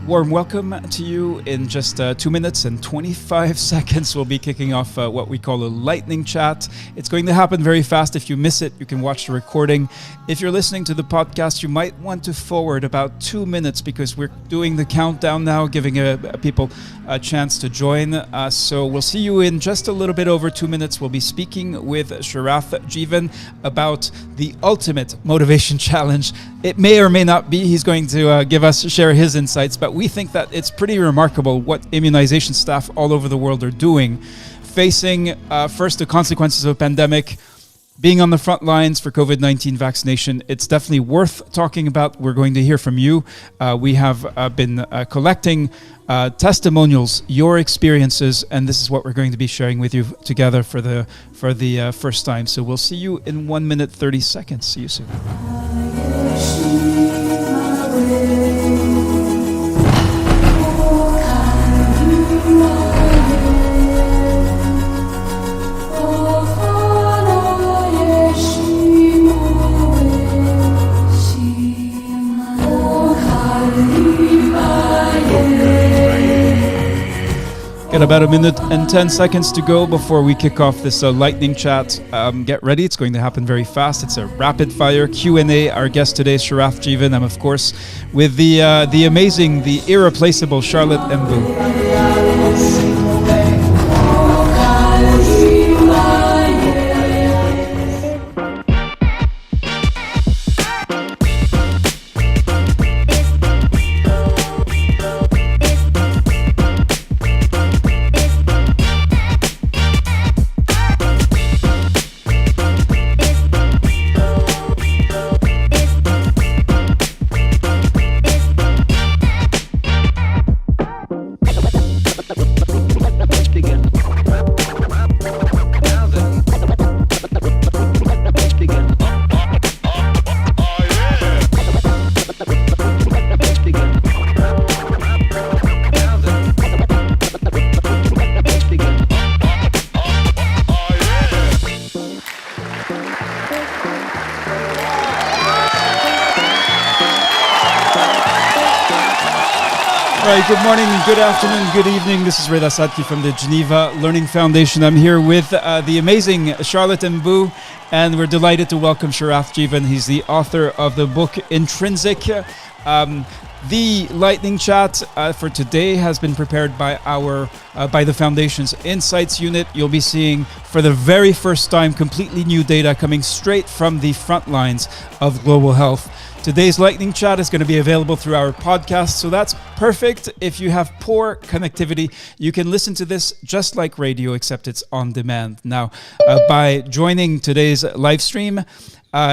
Warm welcome to you. In just 2 minutes and 25 seconds, we'll be kicking off what we call a lightning chat. It's going to happen very fast. If you miss it, you can watch the recording. If you're listening to the podcast, you might want to forward about 2 minutes because we're doing the countdown now, giving people a chance to join. So we'll see you in just a little bit over 2 minutes. We'll be speaking with Sharath Jeevan about the ultimate motivation challenge. It may or may not be. He's going to share his insights, but we think that it's pretty remarkable what immunization staff all over the world are doing, facing first the consequences of a pandemic, being on the front lines for COVID-19 vaccination. It's definitely worth talking about. We're going to hear from you. We have been collecting testimonials, your experiences, and this is what we're going to be sharing with you together for the first time. So we'll see you in 1 minute, 30 seconds. See you soon. Got about 1 minute and 10 seconds to go before we kick off this lightning chat. Get ready, it's going to happen very fast. It's a rapid fire Q&A. Our guest today is Sharath Jeevan. I'm of course with the amazing, the irreplaceable Sharath Jeevan. Good morning, good afternoon, good evening. This is Reda Sadki from the Geneva Learning Foundation. I'm here with the amazing Charlotte Mbou, and we're delighted to welcome Sharath Jeevan. He's the author of the book Intrinsic. The lightning chat for today has been prepared by by the Foundation's Insights Unit. You'll be seeing for the very first time completely new data coming straight from the front lines of global health. Today's lightning chat is going to be available through our podcast, so that's perfect. If you have poor connectivity, you can listen to this just like radio, except it's on demand. Now, by joining today's live stream,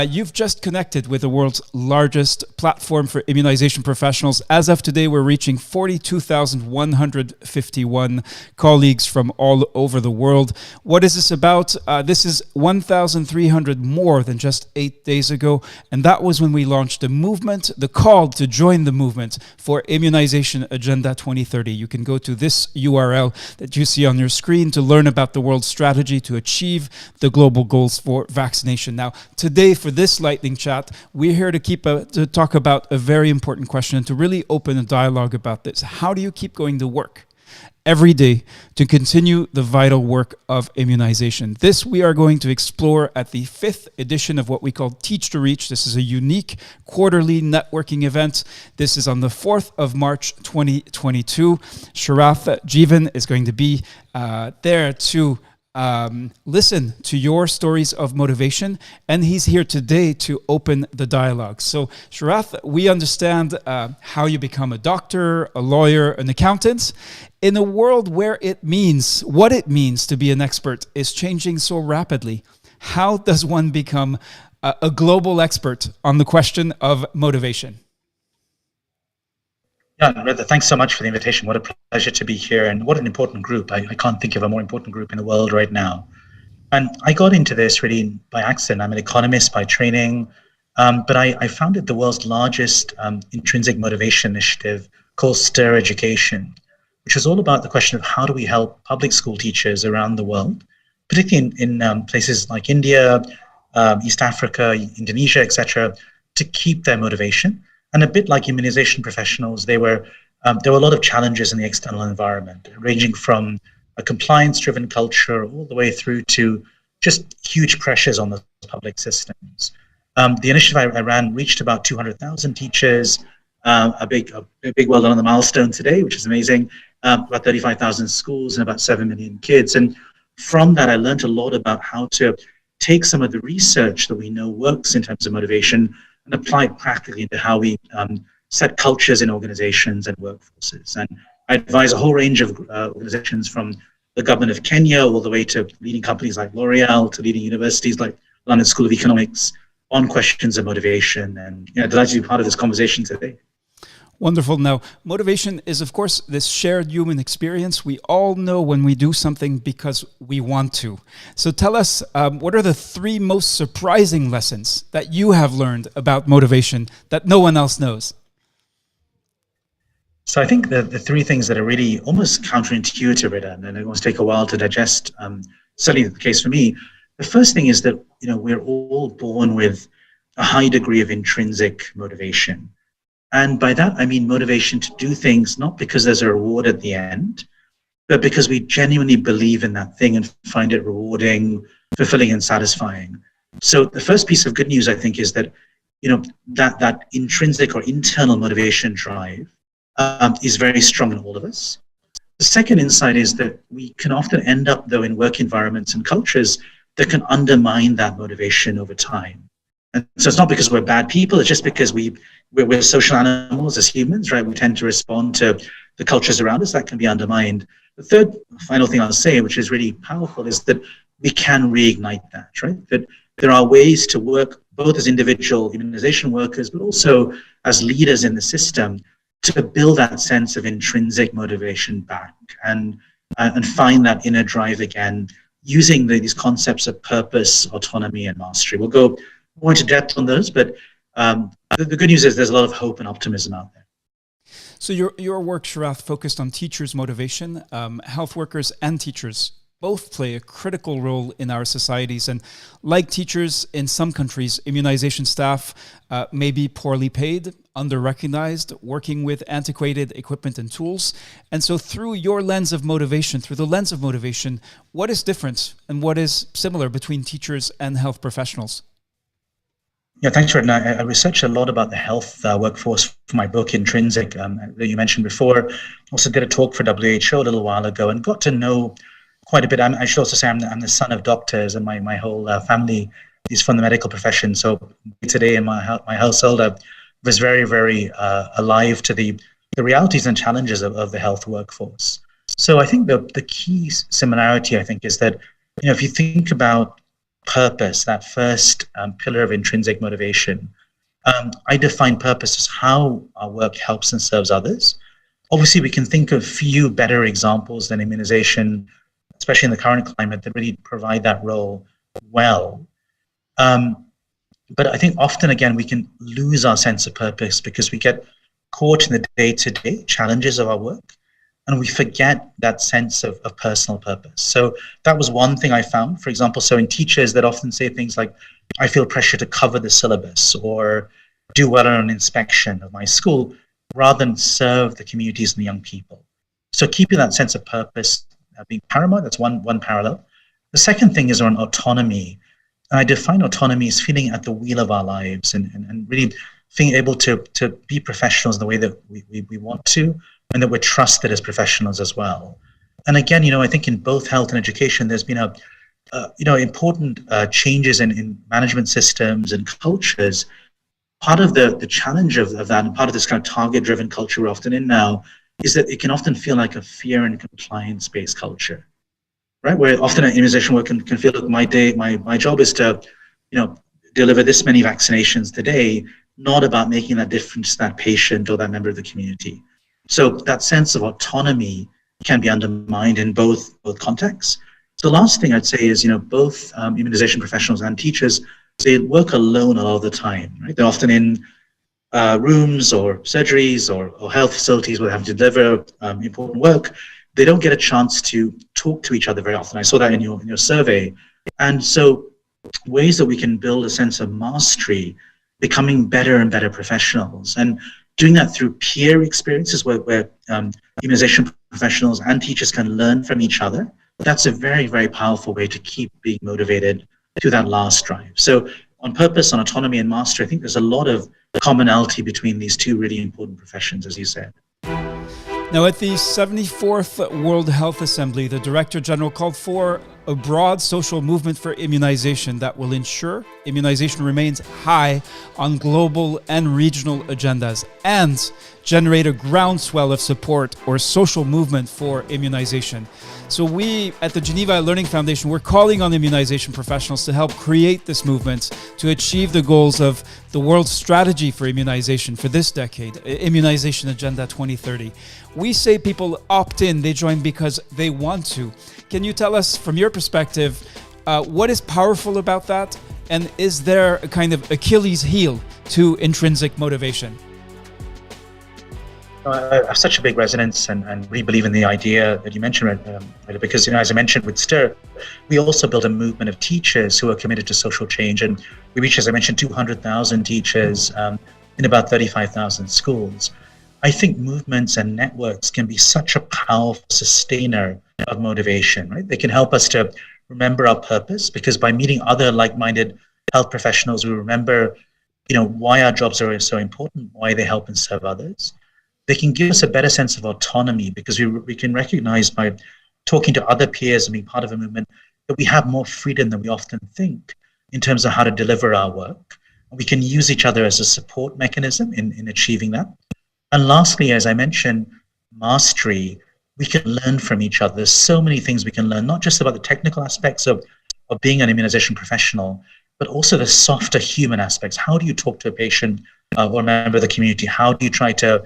you've just connected with the world's largest platform for immunization professionals. As of today, we're reaching 42,151 colleagues from all over the world. What is this about? This is 1,300 more than just 8 days ago. And that was when we launched the movement, the call to join the movement for Immunization Agenda 2030. You can go to this URL that you see on your screen to learn about the world's strategy to achieve the global goals for vaccination. Now, today, for this lightning chat, we're here to talk about a very important question and to really open a dialogue about this. How do you keep going to work every day to continue the vital work of immunization? This we are going to explore at the 5th edition of what we call TeachToReach. This is a unique quarterly networking event. This is on the 4th of March 2022. Sharath Jeevan is going to be there to listen to your stories of motivation, and he's here today to open the dialogue. So, Sharath, we understand how you become a doctor, a lawyer, an accountant. In a world where what it means to be an expert is changing so rapidly, how does one become a global expert on the question of motivation? Yeah, Reda, thanks so much for the invitation. What a pleasure to be here, and what an important group. I can't think of a more important group in the world right now. And I got into this really by accident. I'm an economist by training, but I founded the world's largest intrinsic motivation initiative called STIR Education, which is all about the question of how do we help public school teachers around the world particularly in places like India, East Africa, Indonesia, etc., to keep their motivation. And a bit like immunization professionals, there were a lot of challenges in the external environment, ranging from a compliance-driven culture all the way through to just huge pressures on the public systems. The initiative I ran reached about 200,000 teachers, a big well done on the milestone today, which is amazing, about 35,000 schools and about 7 million kids. And from that, I learned a lot about how to take some of the research that we know works in terms of motivation and apply it practically into how we set cultures in organizations and workforces. And I advise a whole range of organizations, from the government of Kenya all the way to leading companies like L'Oreal, to leading universities like London School of Economics, on questions of motivation. And delighted to be part of this conversation today. Wonderful. Now, motivation is, of course, this shared human experience. We all know when we do something because we want to. So tell us, what are the 3 most surprising lessons that you have learned about motivation that no one else knows? So I think the 3 things that are really almost counterintuitive, and it must take a while to digest, certainly the case for me. The first thing is that we're all born with a high degree of intrinsic motivation. And by that, I mean motivation to do things not because there's a reward at the end, but because we genuinely believe in that thing and find it rewarding, fulfilling, and satisfying. So the first piece of good news, I think, is that that intrinsic or internal motivation drive is very strong in all of us. The second insight is that we can often end up, though, in work environments and cultures that can undermine that motivation over time. And so it's not because we're bad people, it's just because we're social animals as humans, right? We tend to respond to the cultures around us that can be undermined. The third, final thing I'll say, which is really powerful, is that we can reignite that, right? That there are ways to work both as individual immunization workers, but also as leaders in the system to build that sense of intrinsic motivation back and find that inner drive again, using these concepts of purpose, autonomy, and mastery. We'll go more into depth on those, but the good news is there's a lot of hope and optimism out there. So your work, Sharath, focused on teachers' motivation. Health workers and teachers both play a critical role in our societies. And like teachers in some countries, immunization staff may be poorly paid, under-recognized, working with antiquated equipment and tools. And so through your lens of motivation, what is different and what is similar between teachers and health professionals? Yeah, thanks, Jordan. I researched a lot about the health workforce for my book, Intrinsic, that you mentioned before. Also did a talk for WHO a little while ago and got to know quite a bit. I should also say I'm the son of doctors, and my whole family is from the medical profession. So today in my household, I was very, very alive to the realities and challenges of the health workforce. So I think the key similarity, I think, is that if you think about purpose, that first pillar of intrinsic motivation, I define purpose as how our work helps and serves others. Obviously, we can think of few better examples than immunization, especially in the current climate, that really provide that role well. But I think often, again, we can lose our sense of purpose because we get caught in the day-to-day challenges of our work, and we forget that sense of personal purpose. So that was one thing I found, for example. So in teachers that often say things like, I feel pressure to cover the syllabus or do well on an inspection of my school, rather than serve the communities and the young people. So keeping that sense of purpose being paramount, that's one parallel. The second thing is around autonomy. And I define autonomy as feeling at the wheel of our lives and really being able to be professionals in the way that we want to, and that we're trusted as professionals as well. And again, I think in both health and education, there's been important changes in management systems and cultures. Part of the challenge of that, and part of this kind of target-driven culture we're often in now, is that it can often feel like a fear and compliance-based culture, right? Where often an immunization work can feel like my job is to, deliver this many vaccinations today, not about making that difference to that patient or that member of the community. So that sense of autonomy can be undermined in both contexts. So the last thing I'd say is, both immunization professionals and teachers, they work alone a lot of the time, right? They're often in rooms or surgeries or health facilities where they have to deliver important work. they don't get a chance to talk to each other very often. I saw that in your survey. And so ways that we can build a sense of mastery, becoming better and better professionals, and doing that through peer experiences where immunization professionals and teachers can learn from each other. That's a very, very powerful way to keep being motivated to that last drive. So on purpose, on autonomy and mastery, I think there's a lot of commonality between these two really important professions, as you said. Now, at the 74th World Health Assembly, the Director General called for a broad social movement for immunization that will ensure immunization remains high on global and regional agendas and generate a groundswell of support or social movement for immunization. So we at the Geneva Learning Foundation, we're calling on immunization professionals to help create this movement to achieve the goals of the world strategy for immunization for this decade, Immunization Agenda 2030. We say people opt in, they join because they want to. Can you tell us from your perspective, what is powerful about that? And is there a kind of Achilles heel to intrinsic motivation? I have such a big resonance and really believe in the idea that you mentioned, because, as I mentioned with STIR, we also built a movement of teachers who are committed to social change. And we reached, as I mentioned, 200,000 teachers in about 35,000 schools. I think movements and networks can be such a powerful sustainer of motivation, right? They can help us to remember our purpose, because by meeting other like-minded health professionals, we remember, why our jobs are so important, why they help and serve others. They can give us a better sense of autonomy, because we can recognize by talking to other peers and being part of a movement that we have more freedom than we often think in terms of how to deliver our work. And we can use each other as a support mechanism in achieving that. And lastly, as I mentioned, mastery. We can learn from each other. There's so many things we can learn, not just about the technical aspects of being an immunization professional, but also the softer human aspects. How do you talk to a patient or a member of the community? How do you try to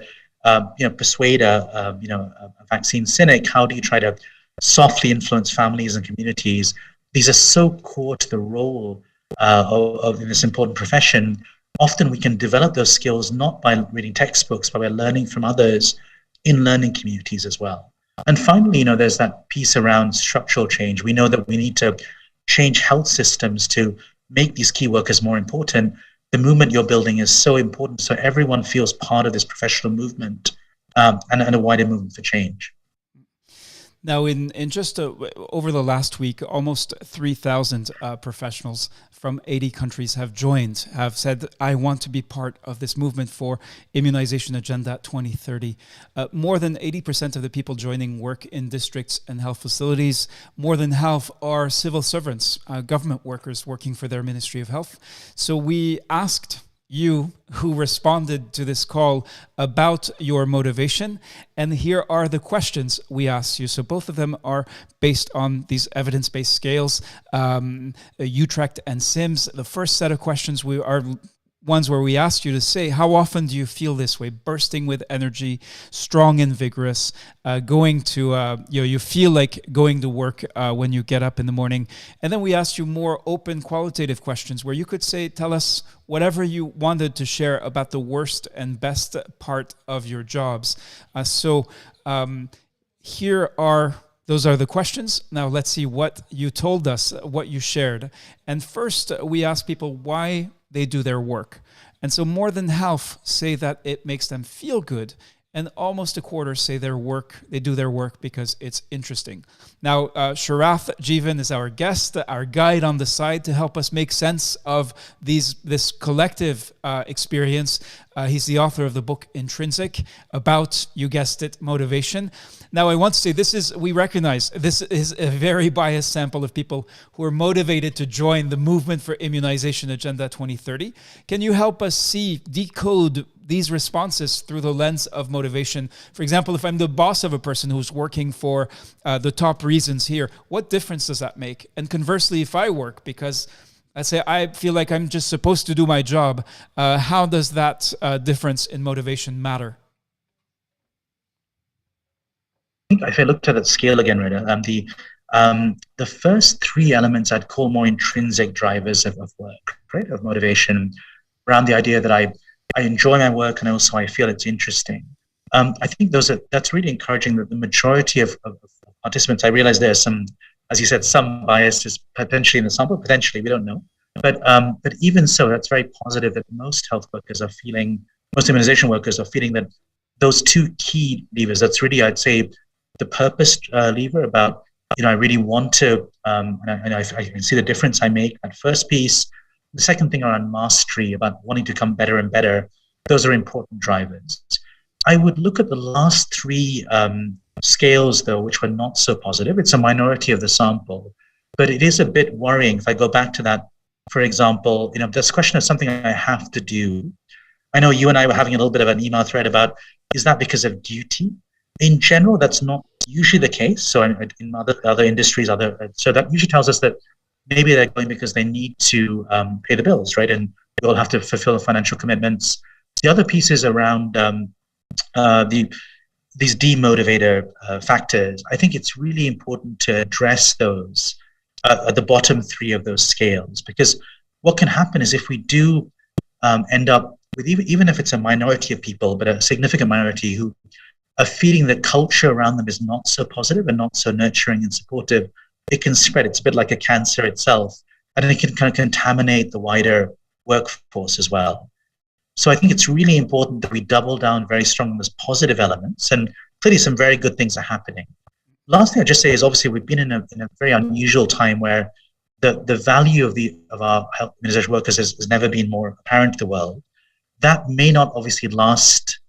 persuade a vaccine cynic? How do you try to softly influence families and communities? These are so core to the role of this important profession. Often we can develop those skills not by reading textbooks, but by learning from others in learning communities as well. And finally, there's that piece around structural change. We know that we need to change health systems to make these key workers more important. The movement you're building is so important, so everyone feels part of this professional movement and a wider movement for change. Now, in just over the last week, almost 3,000 professionals from 80 countries have said, I want to be part of this movement for Immunization Agenda 2030. More than 80% of the people joining work in districts and health facilities. More than half are civil servants, government workers working for their Ministry of Health. So we asked you who responded to this call about your motivation. And here are the questions we asked you. So both of them are based on these evidence-based scales, Utrecht and SIMS. The first set of questions are ones where we asked you to say, how often do you feel this way? Bursting with energy, strong and vigorous, going to, you feel like going to work when you get up in the morning. And then we asked you more open qualitative questions where you could tell us whatever you wanted to share about the worst and best part of your jobs. Those are the questions. Now let's see what you told us, what you shared. And first, we asked people why they do their work. And so more than half say that it makes them feel good. And almost a quarter say they do their work because it's interesting. Now, Sharath Jeevan is our guest, our guide on the side to help us make sense of this collective experience. He's the author of the book Intrinsic about, you guessed it, motivation. Now, I want to say we recognize this is a very biased sample of people who are motivated to join the movement for Immunization Agenda 2030. Can you help us decode these responses through the lens of motivation? For example, if I'm the boss of a person who's working for the top reasons here, what difference does that make? And conversely, if I work because let's say I feel like I'm just supposed to do my job, how does that difference in motivation matter? If I looked at that scale again, Rita, the first three elements I'd call more intrinsic drivers of work, right, of motivation, around the idea that I enjoy my work and also I feel it's interesting. I think that's really encouraging that the majority of participants, I realize there's some, as you said, some bias is potentially in the sample, potentially, we don't know. But even so, that's very positive that most health workers are feeling, most immunization workers are feeling that those two key levers, that's really, I'd say, the purpose lever about, I really want to, and I can see the difference I make, that first piece. The second thing around mastery, about wanting to come better and better, those are important drivers. I would look at the last three scales, though, which were not so positive. It's a minority of the sample, but it is a bit worrying. If I go back to that, for example, this question of something I have to do. I know you and I were having a little bit of an email thread about, is that because of duty? In general, that's not usually the case. So in other industries, so that usually tells us that maybe they're going because they need to pay the bills, right? And they will have to fulfill financial commitments. The other piece is around these demotivator factors. I think it's really important to address those at the bottom three of those scales, because what can happen is if we do end up with, even if it's a minority of people, but a significant minority who are feeling that culture around them is not so positive and not so nurturing and supportive, it can spread. It's a bit like a cancer itself, and it can kind of contaminate the wider workforce as well. So I think it's really important that we double down very strong on those positive elements, and clearly some very good things are happening. Last thing I'd just say is, obviously we've been in a very unusual time where the value of our health immunization workers has never been more apparent to the world. That may not obviously last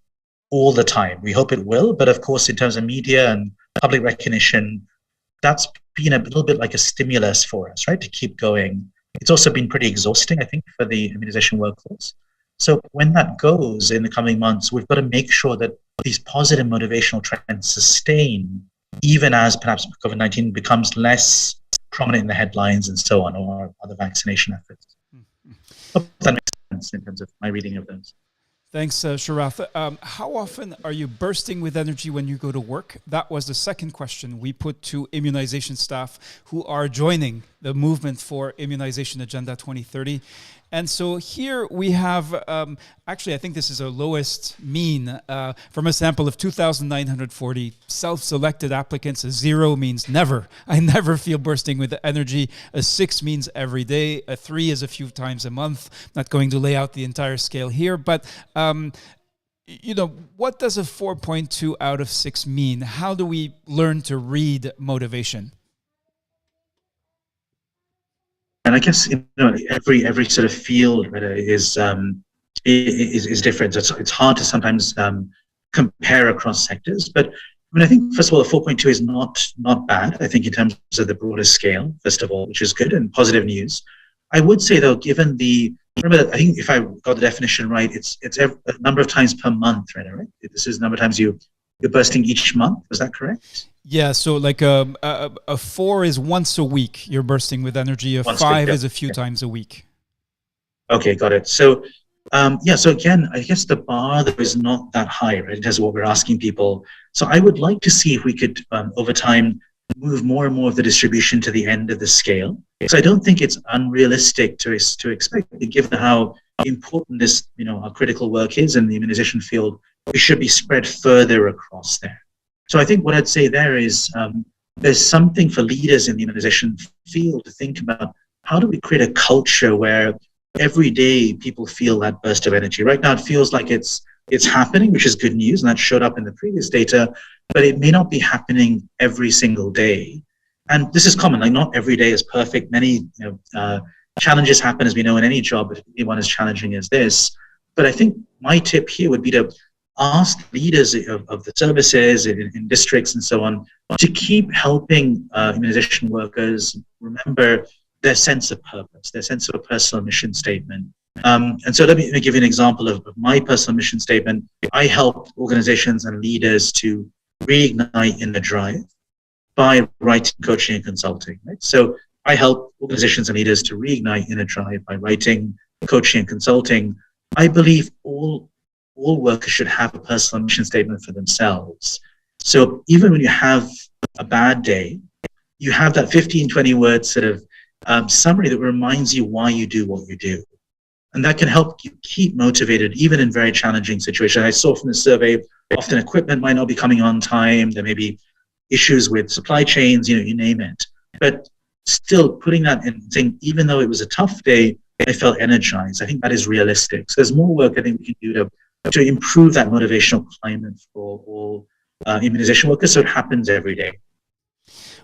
all the time. We hope it will, but of course, in terms of media and public recognition, that's been a little bit like a stimulus for us, right, to keep going. It's also been pretty exhausting, I think, for the immunization workforce. So when that goes in the coming months, we've got to make sure that these positive motivational trends sustain, even as perhaps COVID-19 becomes less prominent in the headlines and so on, or other vaccination efforts. Hope that makes sense in terms of my reading of those. Thanks, Sharath. How often are you bursting with energy when you go to work? That was the second question we put to immunization staff who are joining the movement for Immunization Agenda 2030. And so here we have, actually, I think this is our lowest mean from a sample of 2,940 self-selected applicants. A 0 means never. I never feel bursting with energy. A 6 means every day. A 3 is a few times a month. Not going to lay out the entire scale here, but what does a 4.2 out of 6 mean? How do we learn to read motivation? And I guess every sort of field is different. It's hard to sometimes compare across sectors. But I think first of all, the 4.2 is not bad. I think in terms of the broader scale, first of all, which is good and positive news. I would say though, given remember, I think if I got the definition right, it's a number of times per month, right? This is the number of times you're bursting each month. Is that correct? Yeah, so like a 4 is once a week you're bursting with energy. A 5 is a few times a week. Okay, got it. So so again, I guess the bar there is not that high, right, in terms of what we're asking people. So I would like to see if we could, over time, move more and more of the distribution to the end of the scale. So I don't think it's unrealistic to expect, given how important this, our critical work is in the immunization field, it should be spread further across there. So I think what I'd say there is there's something for leaders in the immunization field to think about. How do we create a culture where every day people feel that burst of energy? Right now it feels like it's happening, which is good news, and that showed up in the previous data, but it may not be happening every single day. And this is common, like not every day is perfect. Many challenges happen, as we know, in any job, if one as challenging as this. But I think my tip here would be to ask leaders of the services in districts and so on to keep helping immunization workers remember their sense of purpose, their sense of a personal mission statement. And so let me give you an example of my personal mission statement. I help organizations and leaders to reignite inner drive by writing, coaching, and consulting. Right? So I help organizations and leaders to reignite inner drive by writing, coaching, and consulting. I believe all workers should have a personal mission statement for themselves. So even when you have a bad day, you have that 15, 20 word sort of summary that reminds you why you do what you do. And that can help you keep motivated, even in very challenging situations. I saw from the survey, often equipment might not be coming on time. There may be issues with supply chains, you name it. But still putting that in, saying, even though it was a tough day, I felt energized. I think that is realistic. So there's more work I think we can do to improve that motivational climate for all immunization workers, so it happens every day.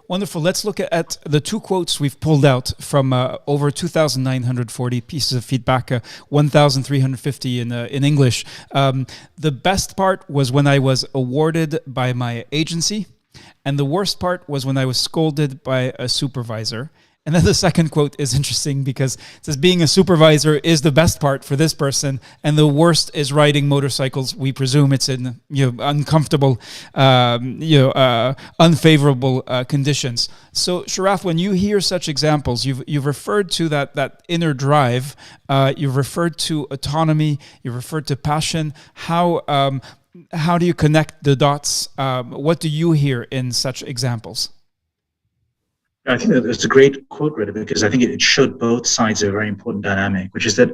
Wonderful. Let's look at the two quotes we've pulled out from over 2,940 pieces of feedback, 1,350 in English. The best part was when I was awarded by my agency, and the worst part was when I was scolded by a supervisor. And then the second quote is interesting because it says being a supervisor is the best part for this person, and the worst is riding motorcycles. We presume it's in uncomfortable, unfavorable conditions. So Sharath, when you hear such examples, you've referred to that inner drive, you've referred to autonomy, you've referred to passion. How do you connect the dots? What do you hear in such examples? I think that it's a great quote, really, because I think it showed both sides of a very important dynamic, which is that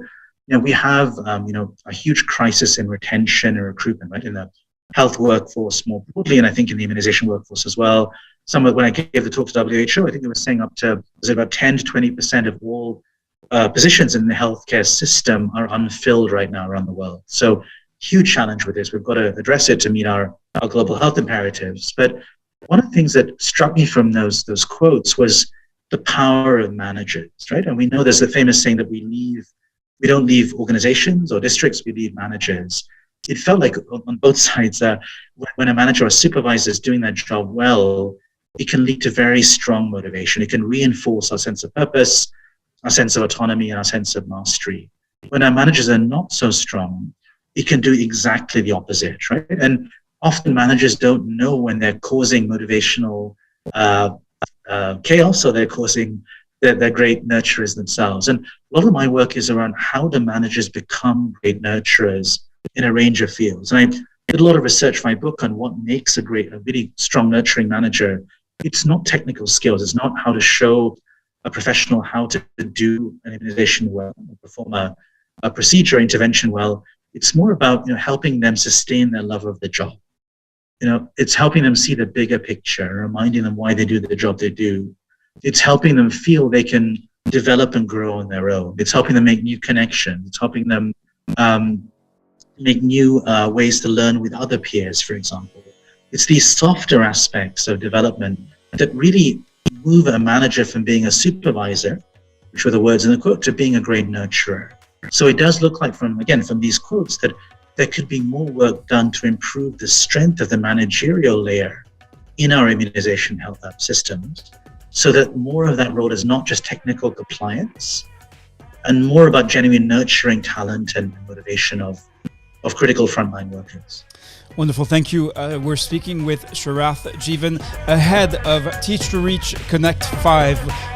we have a huge crisis in retention and recruitment, right, in the health workforce more broadly, and I think in the immunization workforce as well. When I gave the talk to WHO, I think they were saying up to about 10 to 20% of all positions in the healthcare system are unfilled right now around the world. So huge challenge with this. We've got to address it to meet our global health imperatives. But one of the things that struck me from those quotes was the power of managers, right? And we know there's the famous saying that we don't leave organizations or districts, we leave managers. It felt like on both sides that when a manager or supervisor is doing their job well, it can lead to very strong motivation. It can reinforce our sense of purpose, our sense of autonomy, and our sense of mastery. When our managers are not so strong, it can do exactly the opposite, right? And often managers don't know when they're causing motivational chaos, or they're causing they're great nurturers themselves. And a lot of my work is around how do managers become great nurturers in a range of fields. And I did a lot of research for my book on what makes a really strong nurturing manager. It's not technical skills. It's not how to show a professional how to do an immunization well, or perform a procedure intervention well. It's more about helping them sustain their love of the job. It's helping them see the bigger picture, reminding them why they do the job they do. It's helping them feel they can develop and grow on their own. It's helping them make new connections. It's helping them make new ways to learn with other peers, for example. It's these softer aspects of development that really move a manager from being a supervisor, which were the words in the quote, to being a great nurturer. So it does look like from these quotes that there could be more work done to improve the strength of the managerial layer in our immunization health systems, so that more of that role is not just technical compliance and more about genuine nurturing talent and motivation of critical frontline workers. Wonderful. Thank you. We're speaking with Sharath Jeevan ahead of TeachToReach Connect 5.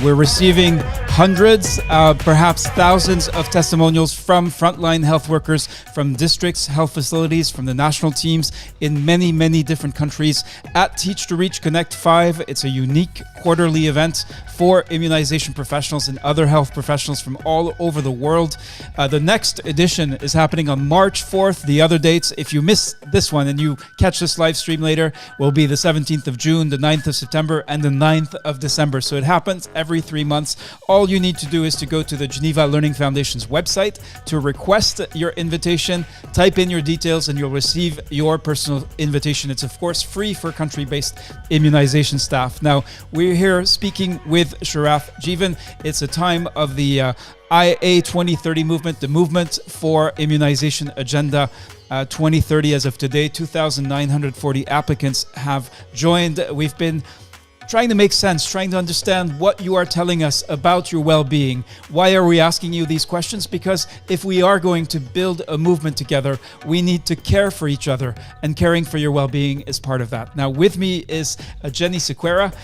We're receiving hundreds, perhaps thousands of testimonials from frontline health workers, from districts, health facilities, from the national teams in many, many different countries at TeachToReach Connect 5. It's a unique quarterly event for immunization professionals and other health professionals from all over the world. The next edition is happening on March 4th. The other dates, if you miss this one and you catch this live stream later, will be the 17th of June, the 9th of September, and the 9th of December. So it happens every 3 months. All you need to do is to go to the Geneva Learning Foundation's website to request your invitation, type in your details, and you'll receive your personal invitation. It's, of course, free for country-based immunization staff. Now, we're here speaking with Sharath Jeevan. It's a time of the IA 2030 movement, the movement for Immunization Agenda 2030. As of today, 2,940 applicants have joined. We've been trying to make sense, trying to understand what you are telling us about your well-being. Why are we asking you these questions? Because if we are going to build a movement together, we need to care for each other, and caring for your well-being is part of that. Now, with me is Jenny Sequeira.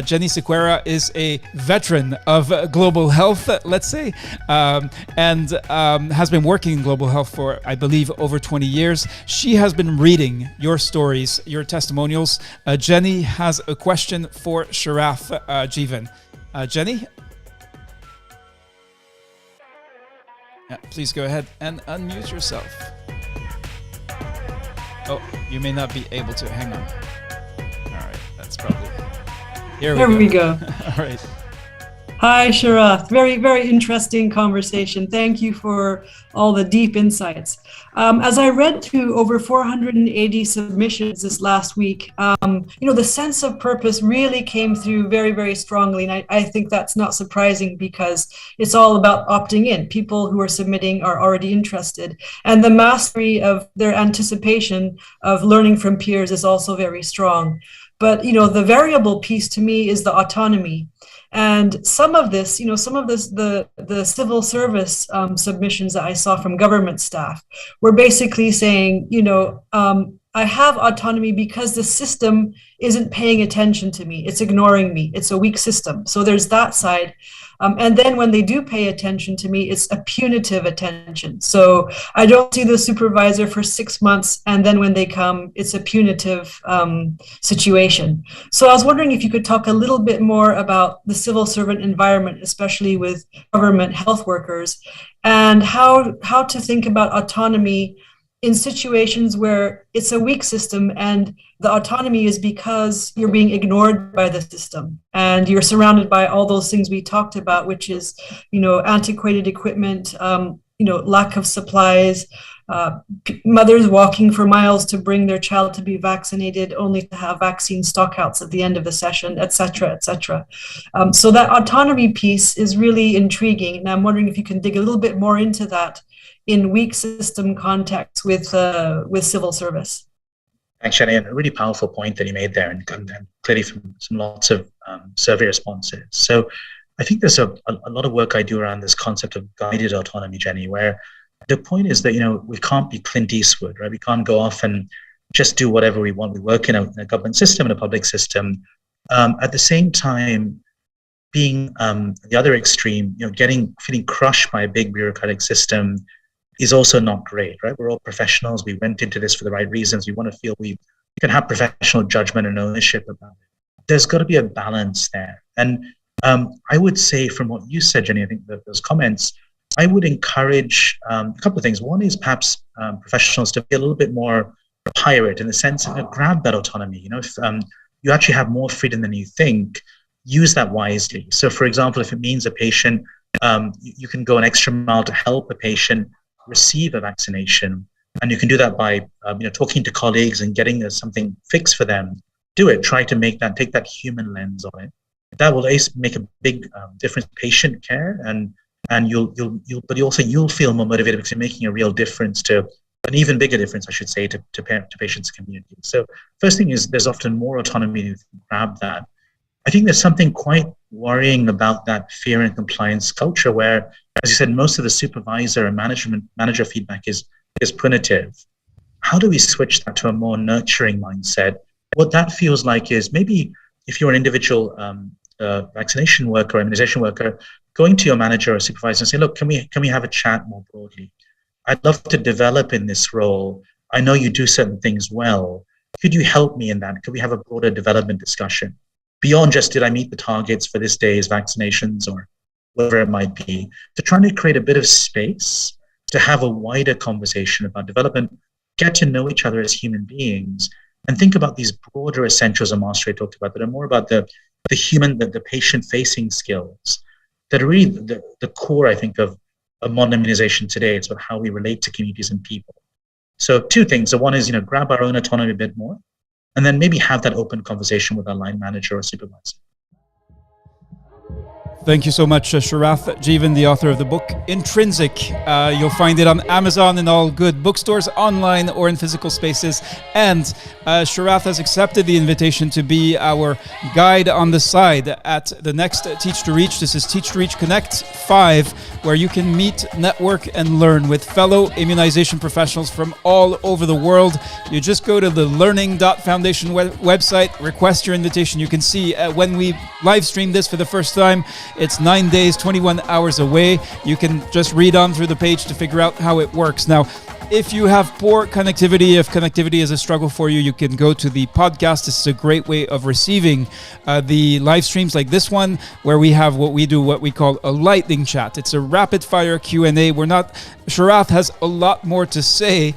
Jenny Sequeira is a veteran of global health, let's say, and has been working in global health for, I believe, over 20 years. She has been reading your stories, your testimonials. Jenny has a question for Sharath Jeevan. Jenny? Please go ahead and unmute yourself. Oh, you may not be able to. Hang on. All right, that's probably... Here we go. All right. Hi, Sharath. Very, very interesting conversation. Thank you for all the deep insights. As I read through over 480 submissions this last week, the sense of purpose really came through very, very strongly. And I think that's not surprising because it's all about opting in. People who are submitting are already interested. And the mastery of their anticipation of learning from peers is also very strong. But, the variable piece to me is the autonomy. And some of this, the civil service submissions that I saw from government staff were basically saying, I have autonomy because the system isn't paying attention to me. It's ignoring me. It's a weak system. So there's that side. And then when they do pay attention to me, it's a punitive attention. So I don't see the supervisor for 6 months. And then when they come, it's a punitive situation. So I was wondering if you could talk a little bit more about the civil servant environment, especially with government health workers, and how to think about autonomy in situations where it's a weak system and the autonomy is because you're being ignored by the system and you're surrounded by all those things we talked about, which is, antiquated equipment, lack of supplies, mothers walking for miles to bring their child to be vaccinated only to have vaccine stockouts at the end of the session, et cetera, et cetera. So that autonomy piece is really intriguing. And I'm wondering if you can dig a little bit more into that in weak system context with civil service. Thanks, Jenny. A really powerful point that you made there, and clearly from lots of survey responses. So I think there's a lot of work I do around this concept of guided autonomy, Jenny, where the point is that, we can't be Clint Eastwood, right? We can't go off and just do whatever we want. We work in a government system, in a public system. At the same time, being the other extreme, feeling crushed by a big bureaucratic system is also not great, right? We're all professionals. We went into this for the right reasons. We want to feel we can have professional judgment and ownership about it. There's got to be a balance there. And I would say from what you said, Jenny, I think those comments, I would encourage a couple of things. One is perhaps professionals to be a little bit more pirate in the sense of grab that autonomy. If you actually have more freedom than you think, use that wisely. So for example, if it means a patient, you can go an extra mile to help a patient receive a vaccination, and you can do that by talking to colleagues and getting something fixed for them. Do it. Try to take that human lens on it. That will make a big difference in patient care, and you'll feel more motivated because you're making a real difference, to an even bigger difference, I should say, to patients' community. So first thing is there's often more autonomy to grab that. I think there's something quite worrying about that fear and compliance culture where, as you said, most of the supervisor and manager feedback is punitive. How do we switch that to a more nurturing mindset? What that feels like is maybe if you're an individual vaccination worker, immunization worker, going to your manager or supervisor and say, look, can we have a chat more broadly? I'd love to develop in this role. I know you do certain things well. Could you help me in that? Could we have a broader development discussion? Beyond just, did I meet the targets for this day's vaccinations or whatever it might be, to try to create a bit of space to have a wider conversation about development, get to know each other as human beings, and think about these broader essentials of mastery I talked about that are more about the human, the patient-facing skills that are really the core, I think, of modern immunization today. It's about how we relate to communities and people. So two things. So one is, grab our own autonomy a bit more, and then maybe have that open conversation with our line manager or supervisor. Thank you so much, Sharath Jeevan, the author of the book Intrinsic. You'll find it on Amazon and all good bookstores, online or in physical spaces. And Sharath has accepted the invitation to be our guide on the side at the next Teach to Reach. This is Teach to Reach Connect 5, where you can meet, network, and learn with fellow immunization professionals from all over the world. You just go to the learning.foundation website, request your invitation. You can see when we live stream this for the first time, It's 9 days, 21 hours away. You can just read on through the page to figure out how it works. Now, if you have poor connectivity, if connectivity is a struggle for you, you can go to the podcast. This is a great way of receiving the live streams like this one, where we have what we call a lightning chat. It's a rapid fire Q&A. Sharath has a lot more to say.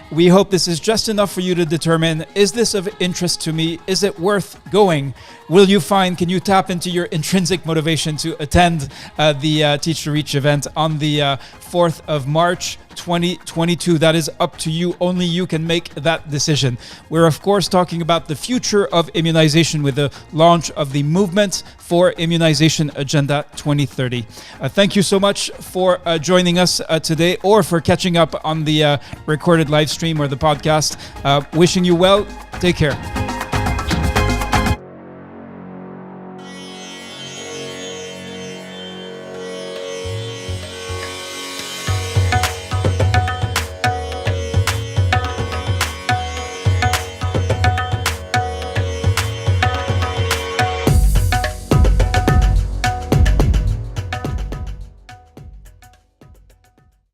We hope this is just enough for you to determine, is this of interest to me? Is it worth going? Can you tap into your intrinsic motivation to attend the Teach to Reach event on the 4th of March, 2022? That is up to you. Only you can make that decision. We're, of course, talking about the future of immunization with the launch of the movement for Immunization Agenda 2030. Thank you so much for joining us today, or for catching up on the recorded live stream or the podcast. Wishing you well. Take care.